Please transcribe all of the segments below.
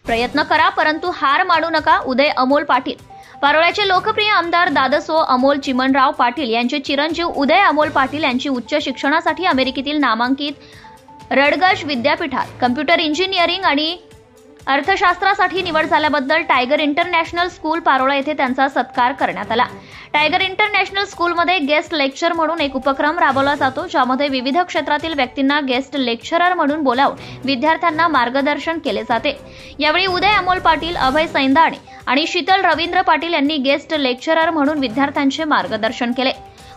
प्रयत्न करा परंतु हार मानू नका. उदय अमोल पाटील. पारोळ्याचे लोकप्रिय आमदार दादसो अमोल चिमणराव पाटील यांचे चिरंजीव उदय अमोल पाटील यांची उच्च शिक्षणासाठी अमेरिकेतील नामांकित रडगश विद्यापीठात कम्प्युटर इंजिनिअरिंग आणि अर्थशास्त्रासाठी निवड झाल्याबद्दल टायगर इंटरनॅशनल स्कूल पारोळा येथे त्यांचा सत्कार करण्यात आला. टायगर इंटरनॅशनल स्कूलमध्ये गेस्ट लेक्चर म्हणून एक उपक्रम राबवला जातो, ज्यामध्ये विविध क्षेत्रातील व्यक्तींना गेस्ट लेक्चरर म्हणून बोलावून विद्यार्थ्यांना मार्गदर्शन केले जाते. यावेळी उदय अमोल पाटील, अभय सैंदाणे आणि शीतल रवींद्र पाटील यांनी गेस्ट लेक्चरर म्हणून विद्यार्थ्यांचे मार्गदर्शन केले.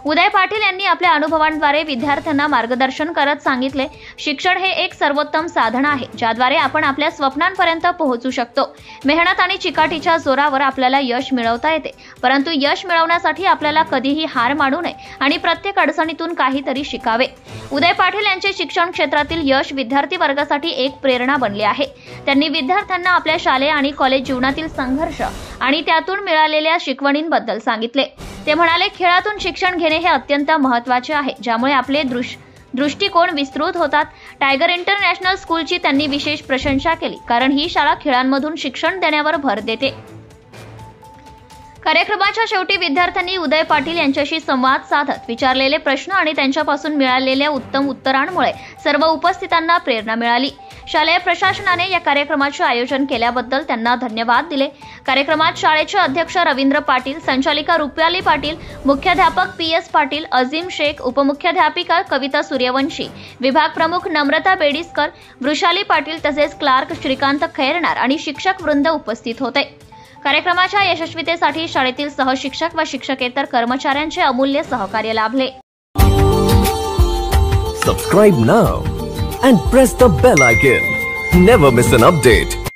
उदय पाटील यांनी आपल्या अनुभवांद्वारे विद्यार्थ्यांना मार्गदर्शन करत सांगितले, शिक्षण हे एक सर्वोत्तम साधन आहे ज्याद्वारे आपण आपल्या स्वप्नांपर्यंत पोहोचू शकतो. मेहनत आणि चिकाटीच्या जोरावर आपल्याला यश मिळवता येते, परंतु यश मिळवण्यासाठी आपल्याला कधीही हार मानू नये आणि प्रत्येक अडचणीतून काहीतरी शिकावे. उदय पाटील यांचे शिक्षण क्षेत्रातील यश विद्यार्थी वर्गासाठी एक प्रेरणा बनले आहे. त्यांनी विद्यार्थ्यांना आपल्या शालेय आणि कॉलेज जीवनातील संघर्ष आणि त्यातून मिळालेल्या शिकवणींबद्दल सांगितले. ते म्हणाले, खेळातून शिक्षण घेणे हे अत्यंत महत्त्वाचे आहे, ज्यामुळे आपले दृष्टिकोन विस्तृत होतात. टायगर इंटरनॅशनल स्कूलची त्यांनी विशेष प्रशंसा केली, कारण ही शाळा खेळांमधून शिक्षण देण्यावर भर देते. कार्यक्रमाच्या शेवटी विद्यार्थ्यांनी उदय पाटील यांच्याशी संवाद साधत विचारलेले प्रश्न आणि त्यांच्यापासून मिळालेल्या उत्तम उत्तरांमुळे सर्व उपस्थितांना प्रेरणा मिळाली. शालेय प्रशासनाने या कार्यक्रमाचे आयोजन केल्याबद्दल त्यांना धन्यवाद दिले. कार्यक्रमात शाळेचे अध्यक्ष रवींद्र पाटील, संचालिका रुपाली पाटील, मुख्याध्यापक PS पाटील, अजीम शेख, उपमुख्याध्यापिका कविता सूर्यवंशी, विभाग प्रमुख नम्रता बेडिस्कर, वृषाली पाटील तसेच क्लार्क श्रीकांत खैरनार आणि शिक्षक वृंद उपस्थित होते. कार्यक्रमाच्या यशस्वीतेसाठी शाळेतील सहशिक्षक व शिक्षकेतर कर्मचाऱ्यांचे अमूल्य सहकार्य लाभले. Subscribe now and press the bell icon. Never miss an update.